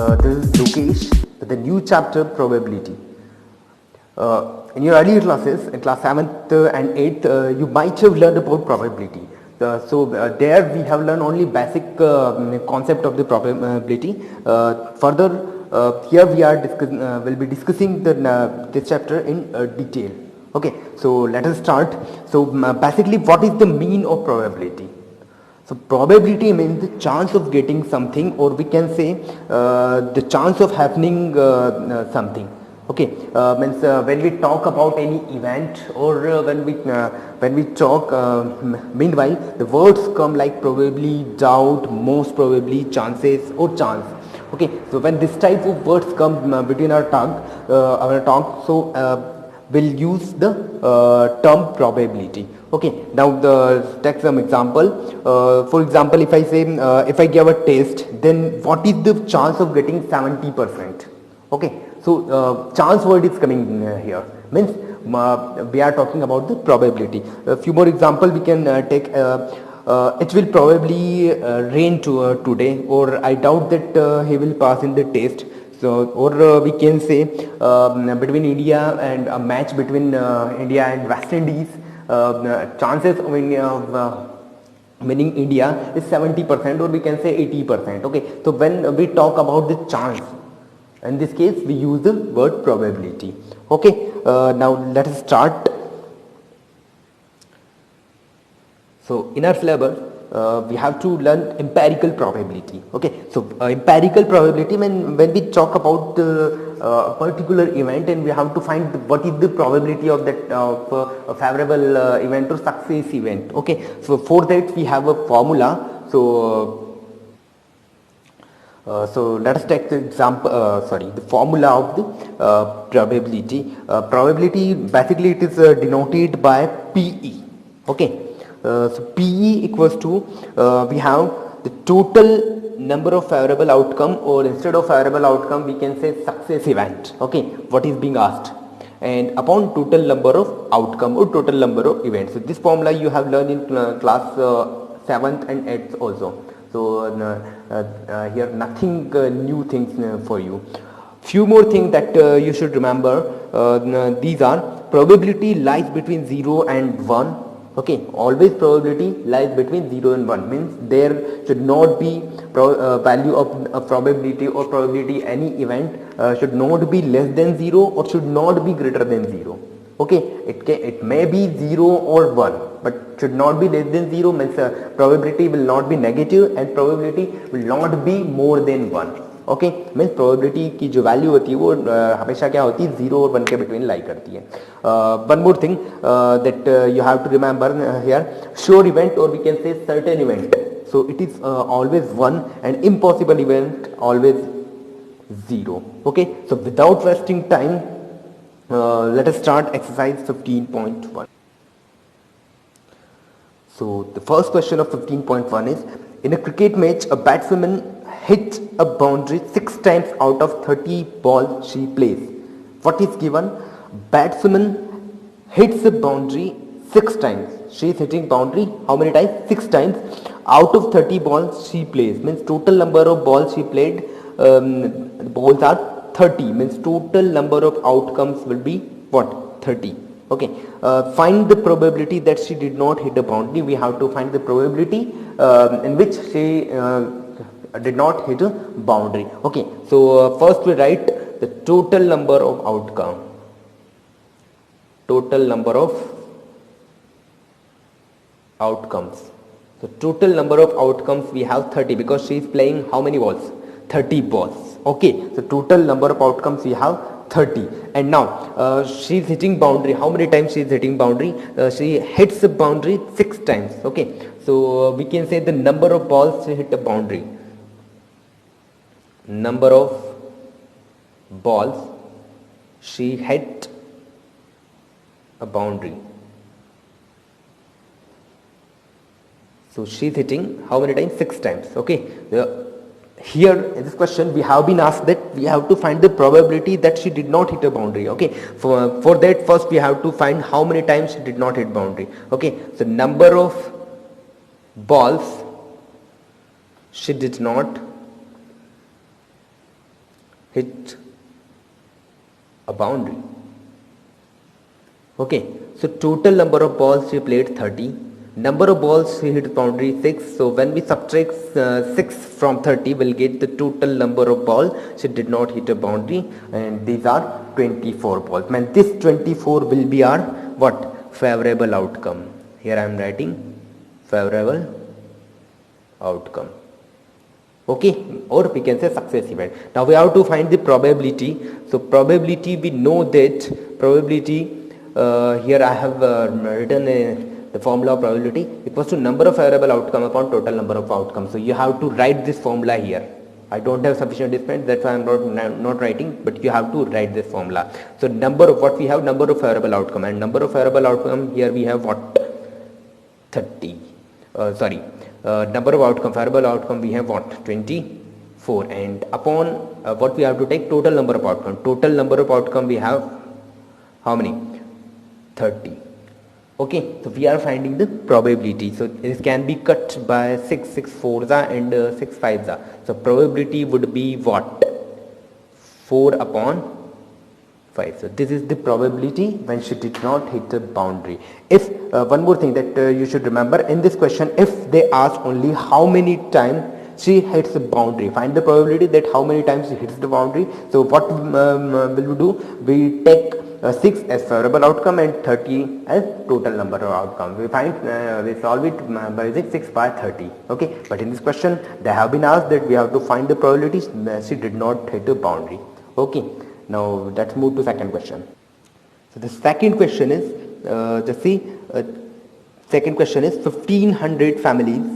This is Lokesh with the new chapter probability. In your earlier classes, in class 7th and 8th, you might have learned about probability. There we have learned only basic concept of the probability. Further, here we are will be discussing this chapter in detail. Okay, so let us start. So basically, what is the mean of probability? So probability means the chance of getting something, or we can say the chance of happening something. Okay, means when we talk about any event, or when we talk, meanwhile the words come like probably, doubt, most probably, chances, or chance. Okay, so when this type of words come between our tongue, we'll use the term probability. Okay, now take some example. For example, if I say if I give a test, then what is the chance of getting 70%? Okay, so chance word is coming here, means we are talking about the probability. A few more example we can take. It will probably rain today, or I doubt that he will pass in the test. So, or we can say between India and a match between India and West Indies, chances of winning India is 70%, or we can say 80%. Okay, so when we talk about the chance, in this case we use the word probability. Okay, now let us start. So in our syllabus, we have to learn empirical probability. Okay, so empirical probability, when we talk about a particular event, and we have to find what is the probability of that a favorable event or success event. Okay, so for that we have a formula. So let us take the example, the formula of the probability. Probability, basically it is denoted by PE. Okay, so PE equals to, we have the total number of favorable outcome, or instead of favorable outcome we can say success event. Okay, what is being asked, and upon total number of outcome or total number of events. So this formula you have learned in class 7th and 8th also. So here nothing new things for you. Few more things that you should remember. These are: probability lies between 0 and 1. Okay, always probability lies between 0 and 1, means there should not be value of probability, or probability any event should not be less than 0, or should not be greater than 0. Okay, it may be 0 or 1, but should not be less than 0, means probability will not be negative, and probability will not be more than 1. Okay, means probability की जो value होती है वो हमेशा क्या होती है, 0 और 1 के बिटवीन लाई करती है. One more thing that you have to remember here: sure event, और we can say certain event. So it is always 1, and impossible event always 0. Okay, so without wasting time, let us start exercise 15.1. So the first question of 15.1 is: in a cricket match, a batswoman hits a boundary 6 times out of 30 balls she plays. What is given? Batswoman hits a boundary 6 times. She is hitting boundary how many times? 6 times out of 30 balls she plays. Means total number of balls she played, balls are 30, means total number of outcomes will be what? 30. Okay, find the probability that she did not hit a boundary. We have to find the probability in which she did not hit a boundary. Okay, so first we write the total number of outcome. Total number of outcomes. So total number of outcomes we have 30, because she is playing how many balls? 30 balls. Okay, so total number of outcomes we have 30, and now she is hitting boundary. How many times she is hitting boundary? She hits the boundary 6 times. Okay, so we can say the number of balls she hit a boundary. Number of balls she hit a boundary. So she is hitting how many times? 6 times. Okay, here in this question we have been asked that we have to find the probability that she did not hit a boundary. Okay, for that first we have to find how many times she did not hit boundary. Okay, so number of balls she did not hit a boundary. Okay, so total number of balls she played 30. Number of balls she hit boundary 6. So when we subtract 6 from 30, we'll get the total number of balls she did not hit a boundary, and these are 24 balls. And this 24 will be our what? Favorable outcome. Here I am writing favorable outcome. Okay, or we can say success event. Now we have to find the probability. So probability, we know that probability, here I have written the formula of probability equals to number of favorable outcome upon total number of outcomes. So you have to write this formula here. I don't have sufficient space, that's why I am not writing, but you have to write this formula. So number of what we have, number of favorable outcome, and number of favorable outcome, here we have what? 30. Number of outcome, favorable outcome, we have what? 24. And upon what we have to take, total number of outcome. Total number of outcome we have how many? 30. Okay, so we are finding the probability. So this can be cut by 6 fours and 6 fives. So probability would be what? 4 upon 5. So this is the probability when she did not hit the boundary. If one more thing that you should remember in this question, if they ask only how many times she hits the boundary, find the probability that how many times she hits the boundary. So what will we do? We take 6 as favorable outcome and 30 as total number of outcome. We find we solve it by using 6 by 30. Okay, but in this question they have been asked that we have to find the probability she did not hit the boundary. Okay, now let's move to second question. So the second question is just see, second question is 1500 families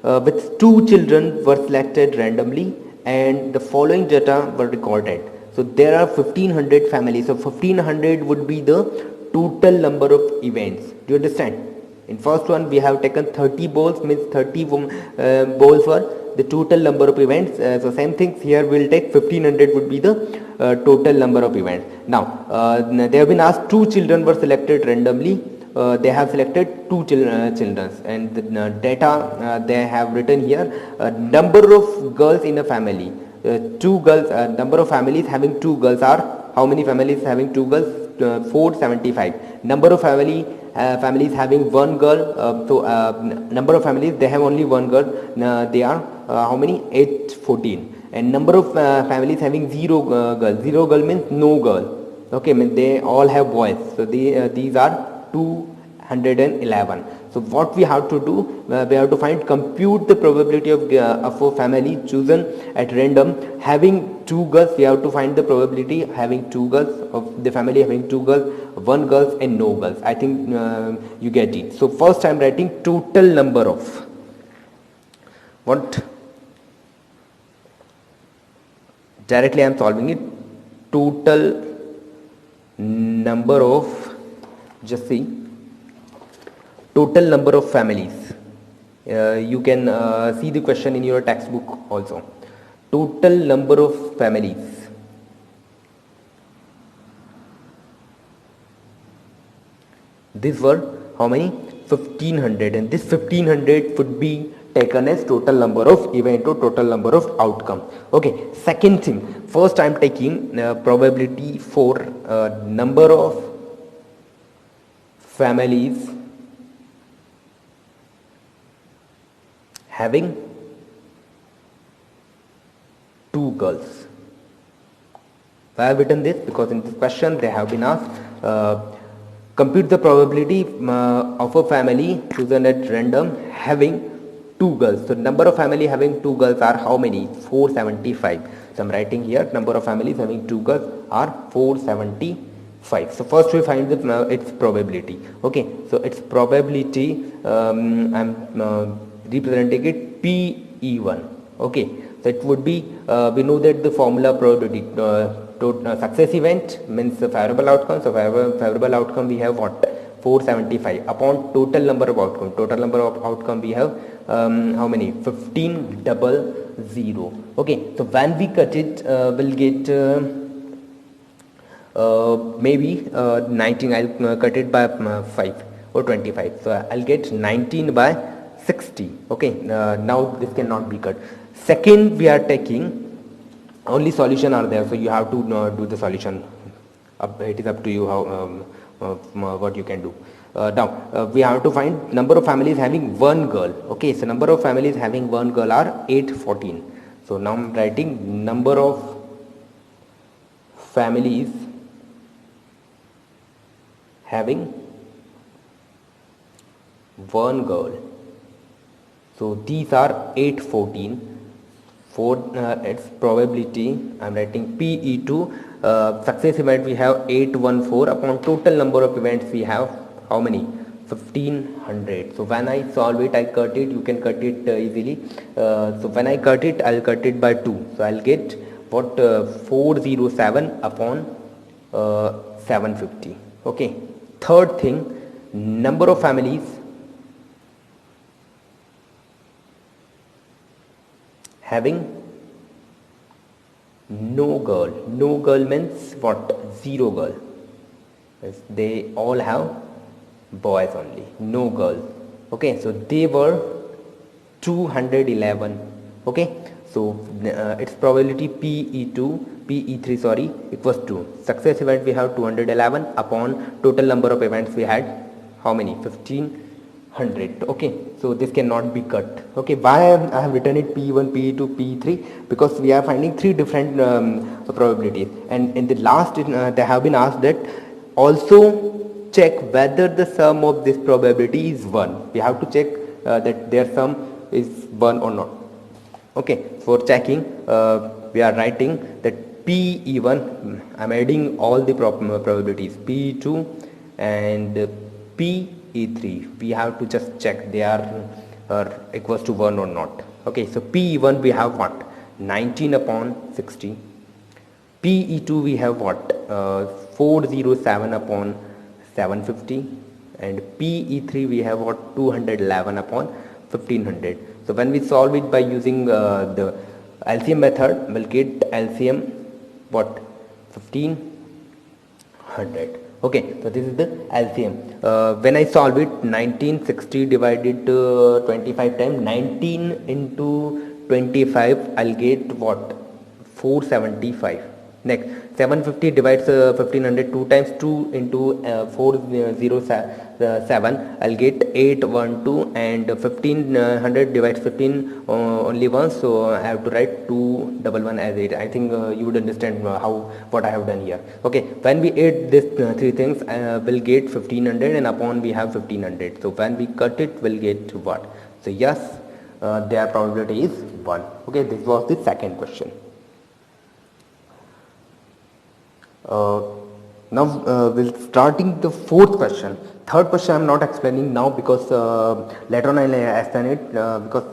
with 2 children were selected randomly, and the following data were recorded. So there are 1500 families. So 1500 would be the total number of events. Do you understand? In first one we have taken 30 balls, means 30 balls were the total number of events. So same things here, we'll take 1500 would be the total number of events. Now they have been asked 2 children were selected randomly. They have selected 2 children, and the data they have written here, number of girls in a family, 2 girls, number of families having 2 girls are, how many families having 2 girls? 475. Number of families having 1 girl, so number of families they have only 1 girl, they are how many? 814. And number of families having 0 girls, 0 girl means no girl. Okay, means they all have boys. So these are 211. So what we have to do, we have to compute the probability of a family chosen at random having 2 girls. We have to find the probability having 2 girls, of the family having 2 girls, 1 girls and no girls. I think you get it. So first I am writing total number of what? Directly I am solving it. Total number of, just see, total number of families. You can see the question in your textbook also. Total number of families. These were how many? 1500, and this 1500 would be taken as total number of event or total number of outcome. Okay, second thing, first I am taking probability for number of families having 2 girls. Why I have written this? Because in this question they have been asked compute the probability of a family chosen at random having 2 girls. So number of family having 2 girls are how many? 475. So I am writing here number of families having 2 girls are 475. So first we find its probability. Okay, so its probability I am representing it PE1. Okay, so it would be we know that the formula probability success event means the favorable outcome. So favorable outcome we have what? 475 upon total number of outcome. Total number of outcome we have how many? 1500. Okay, so when we cut it, we'll get maybe 19. I'll cut it by 5 or 25. So I'll get 19 by 60. Okay, now this cannot be cut. Second, we are taking only solution are there, so you have to do the solution. It is up to you how what you can do. Now we have to find number of families having one girl. Okay, so number of families having one girl are 814. So now I'm writing number of families having one girl. So these are 814. For its probability, I am writing PE2 success event we have 814 upon total number of events we have how many 1500. So when I solve it, I cut it, you can cut it easily. So when I cut it, I'll cut it by 2, so I'll get what 407 upon 750. Okay, third thing, number of families having no girl. No girl means what? Zero girl. Yes, they all have boys only, no girls. Okay, so they were 211. Okay, so its probability PE3 sorry equals 2. Success event we have 211 upon total number of events we had how many? 1500. Okay, so this cannot be cut. Okay, why I have written it P1, P2, P3? Because we are finding three different probabilities, and in the last they have been asked that also check whether the sum of this probability is 1. We have to check that their sum is 1 or not. Okay, for checking we are writing that PE1, I am adding all the probabilities, PE2 and PE3. We have to just check they are equals to 1 or not. Okay, so PE1 we have what? 19 upon 60. PE2 we have what? 407 upon 750, and PE3 we have what? 211 upon 1500. So when we solve it by using the LCM method, we'll get LCM what? 1500. Okay, so this is the LCM. When I solve it, 1960 divided 25 times, 19 into 25, I'll get what? 475. Next, 750 divides 1500 2 times, 2 into 407, I'll get 812, and 1500 divides 15 only once, so I have to write 211 as 8. I think you would understand what I have done here. Okay, when we add this three things, we'll get 1500, and upon we have 1500. So when we cut it, we'll get what? So yes, their probability is 1. Okay, this was the second question. Now we'll starting the fourth question. Third question I'm not explaining now because later on I'll explain it because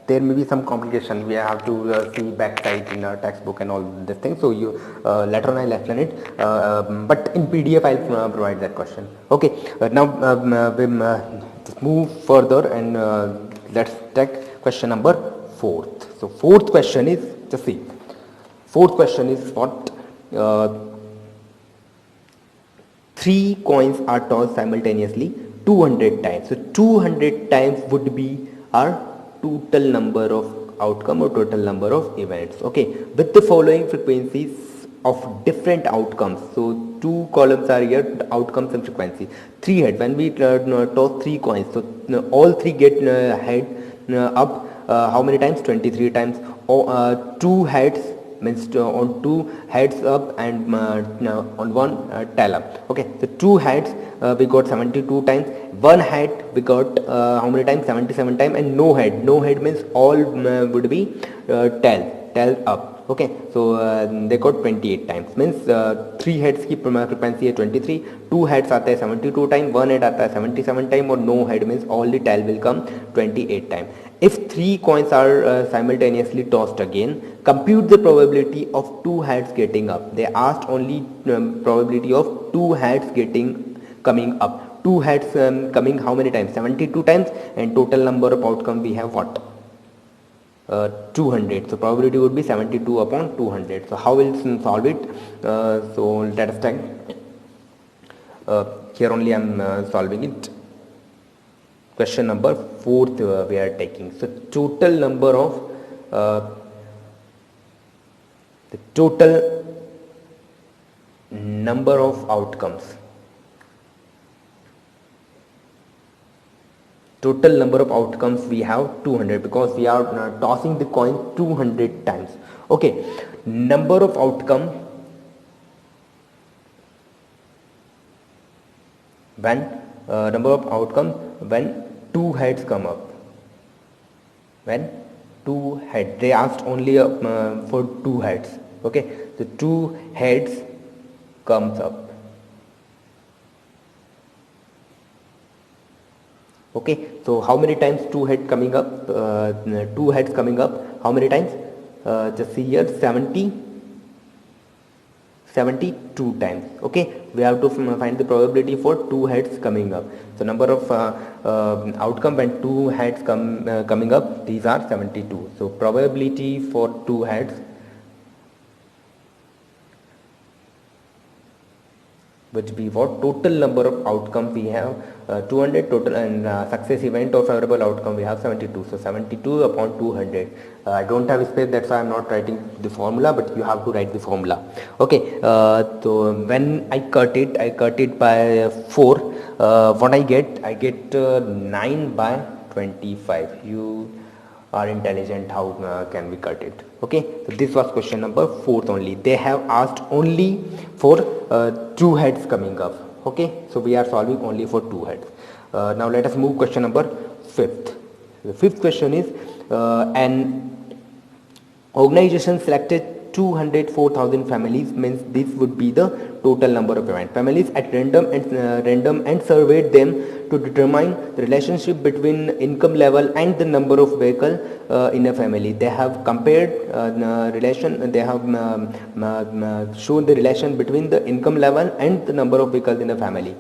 there may be some complication. We have to see backside in our textbook and all this thing. So you later on I'll explain it. But in PDF I'll provide that question. Okay. Now we'll just move further and let's take question number 4th. So fourth question is, just see. Fourth question is what? 3 coins are tossed simultaneously 200 times. So 200 times would be our total number of outcome or total number of events. Okay, with the following frequencies of different outcomes. So 2 columns are here, outcomes and frequency. 3 head, when we toss 3 coins, so all 3 get head up how many times? 23 times. Or 2 heads means on 2 heads up and on 1 tail up. Okay, so 2 heads we got 72 times, 1 head we got how many times? 77 times, and no head means all would be tail up. Okay, so they got 28 times, means 3 heads की frequency है 23, 2 heads आता है 72 times, 1 head आता है 77 times, और no head means all the tail will come 28 times. If 3 coins are simultaneously tossed again, compute the probability of 2 heads getting up. They asked only probability of 2 heads coming up. 2 heads coming how many times? 72 times, and total number of outcome we have what? 200. So probability would be 72 upon 200. So how will we solve it? So let us take here only I am solving it. Question number 4th we are taking. So total number of the total number of outcomes. Total number of outcomes we have 200 because we are tossing the coin 200 times. Okay, number of outcome when number of outcome when two heads come up. When two heads, they asked only for two heads. Okay, so two heads comes up. Okay, so how many times two heads coming up? Two heads coming up. How many times? Just see here, 72 times. Okay, we have to find the probability for two heads coming up. So number of outcome when two heads coming up, these are 72. So probability for two heads would be what? Total number of outcome we have 200 total, and success event or favorable outcome we have 72. So 72 upon 200. I don't have space, that's why I'm not writing the formula, but you have to write the formula. Okay, so when I cut it by 4. What I get 9 by 25. You are intelligent, how can we cut it? Okay, so this was question number 4 only. They have asked only for two heads coming up. Okay, so we are solving only for two heads. Now let us move question number 5th. The 5th question is an organization selected 204,000 families, means this would be the total number of families at random and surveyed them to determine the relationship between income level and the number of vehicle in a family. They have compared relation, they have shown the relation between the income level and the number of vehicles in a family.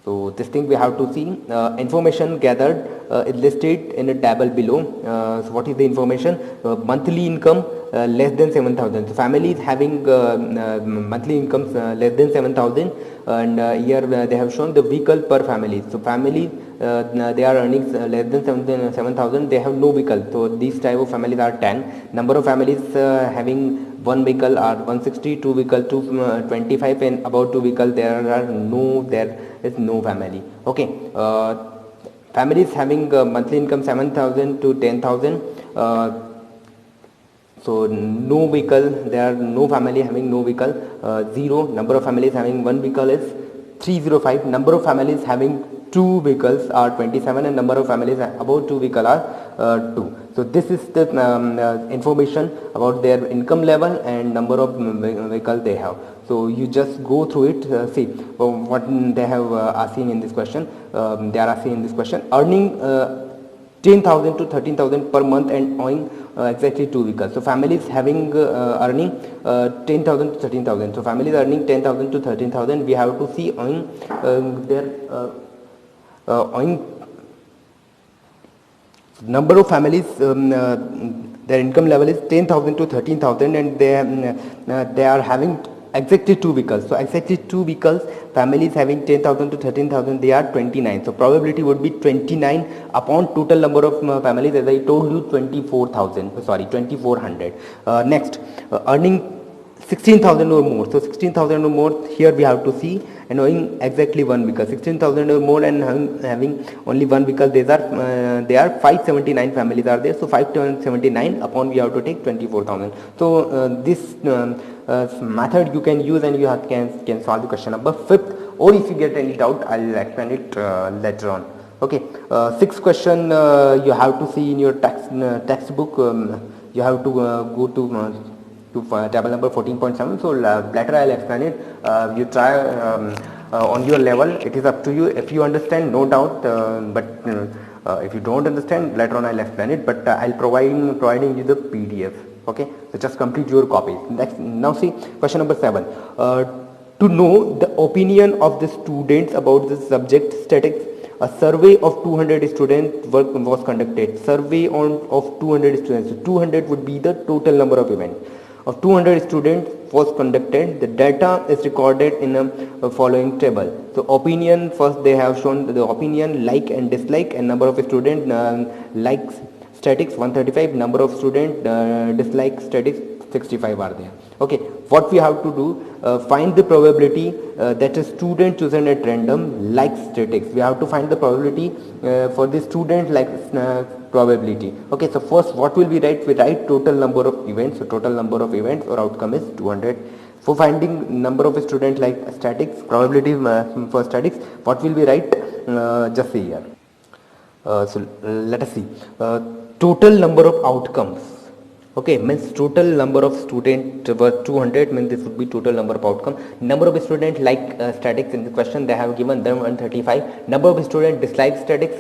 So this thing we have to see. Information gathered is listed in a table below. So what is the information? Monthly income less than 7,000. So families having monthly incomes less than 7,000, and here they have shown the vehicle per family. So family they are earning less than 7,000. They have no vehicle. So these type of families are 10. Number of families having one vehicle are 160, two vehicle 225, and about two vehicle there is no family. Okay, families having monthly income 7,000 to 10,000. So no vehicle, there are no family having no vehicle. 0. Number of families having one vehicle is 305. Number of families having two vehicles are 27, and number of families about two vehicles are 2. So this is the information about their income level and number of vehicles they have. So you just go through it. See what they have asking in this question. They are asking in this question, earning 10,000 to 13,000 per month and owning exactly two vehicles. So families having earning 10,000 to 13,000. So families earning 10,000 to 13,000. We have to see owning their owing number of families, their income level is 10,000 to 13,000, and they are having exactly two vehicles. So exactly two vehicles, families having 10,000 to 13,000, they are 29. So probability would be 29 upon total number of families, as I told you, 2400. Next, earning 16,000 or more. So 16,000 or more, here we have to see, and owning exactly one vehicle. 16,000 or more and having only one vehicle, they are 579 families are there. So 579 upon, we have to take 24,000. So this method you can use, and you can solve the question number 5th. Or if you get any doubt, I will explain it later on. Okay, 6th question you have to see in your textbook. You have to go to table number 14.7. So later I'll explain it. You try on your level. It is up to you. If you understand, no doubt, but if you don't understand, later on I'll explain it, but I'll providing you the PDF. Okay, so just complete your copy. Next, now see question number 7. To know the opinion of the students about the subject statics, a survey of 200 students was conducted. Survey of 200 students. So 200 would be the total number of events. of 200 students was conducted. The data is recorded in a following table. So opinion, first they have shown the opinion, like and dislike, and number of student likes statics 135, number of student dislike statics 65 are there. Okay, what we have to do, find the probability that a student chosen at random likes statics. We have to find the probability for the student likes probability. Okay, so first what will we write? We write total number of events. So total number of events or outcome is 200. For finding number of students like statics, probability for statics, what will we write? Just see here. So let us see. Total number of outcomes. Okay, means total number of student were 200, means this would be total number of outcome. Number of students like statics, in the question they have given them 135. Number of students dislike statics,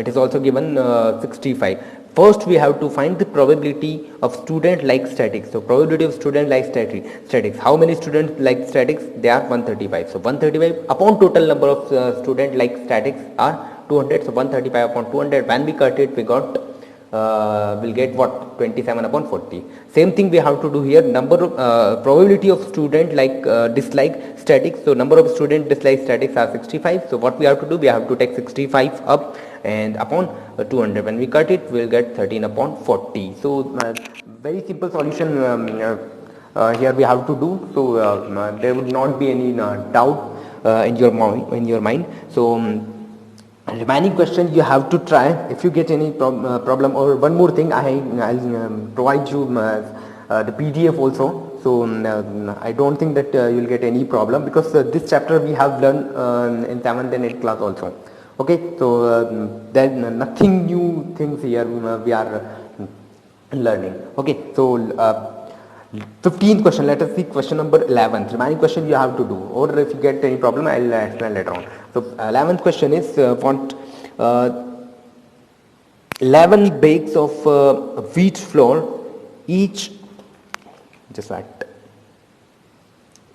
it is also given 65. First we have to find the probability of student like statics. So probability of student like statics. How many students like statics? They are 135. So 135 upon total number of student like statics are 200. So 135 upon 200. When we cut it, we got will get what? 27 upon 40. Same thing we have to do here. Number of probability of student like dislike statics. So number of student dislike statics are 65. So what we have to do? We have to take 65 up and upon 200. When we cut it, we will get 13 upon 40. So very simple solution here we have to do. So there would not be any doubt in your mind. So remaining question you have to try. If you get any problem, or one more thing, I'll provide you the PDF also. So I don't think that you'll get any problem, because this chapter we have learned in 7th and 8th class also. Okay, so there nothing new things here we are learning. Okay, so 15th question, let us see question number 11. Remaining question you have to do, or if you get any problem, I'll explain later on. So 11th question is want 11 bags of wheat flour, each, just that,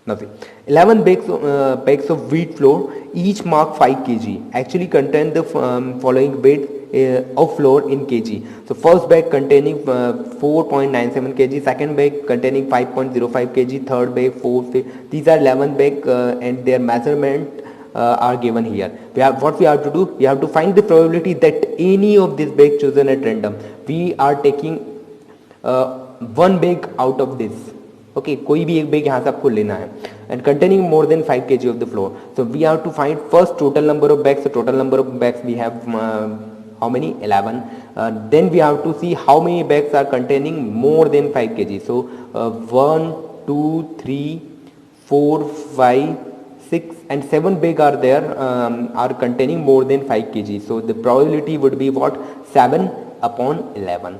nothing. 11 bags of wheat flour, each mark 5 kg, actually contain the following weight of flour in kg. So first bag containing 4.97 kg, second bag containing 5.05 kg, third bag 4. These are 11 bag and their measurement are given here. What we have to do? We have to find the probability that any of these bags chosen at random. We are taking one bag out of this. Okay, कोई भी एक bag यहाँ से आपको लेना है, and containing more than 5 kg of the flour. So we have to find first total number of bags. So total number of bags we have how many? 11. Then we have to see how many bags are containing more than 5 kg. So 1, 2, 3, 4, 5, 6 and 7 bags are there are containing more than 5 kg. So the probability would be what? 7 upon 11.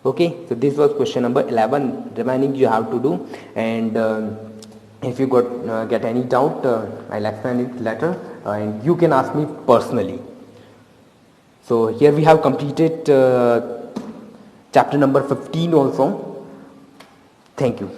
Okay, so this was question number 11. Remaining you have to do, and if you get any doubt, I'll explain it later, and you can ask me personally. So here we have completed chapter number 15 also. Thank you.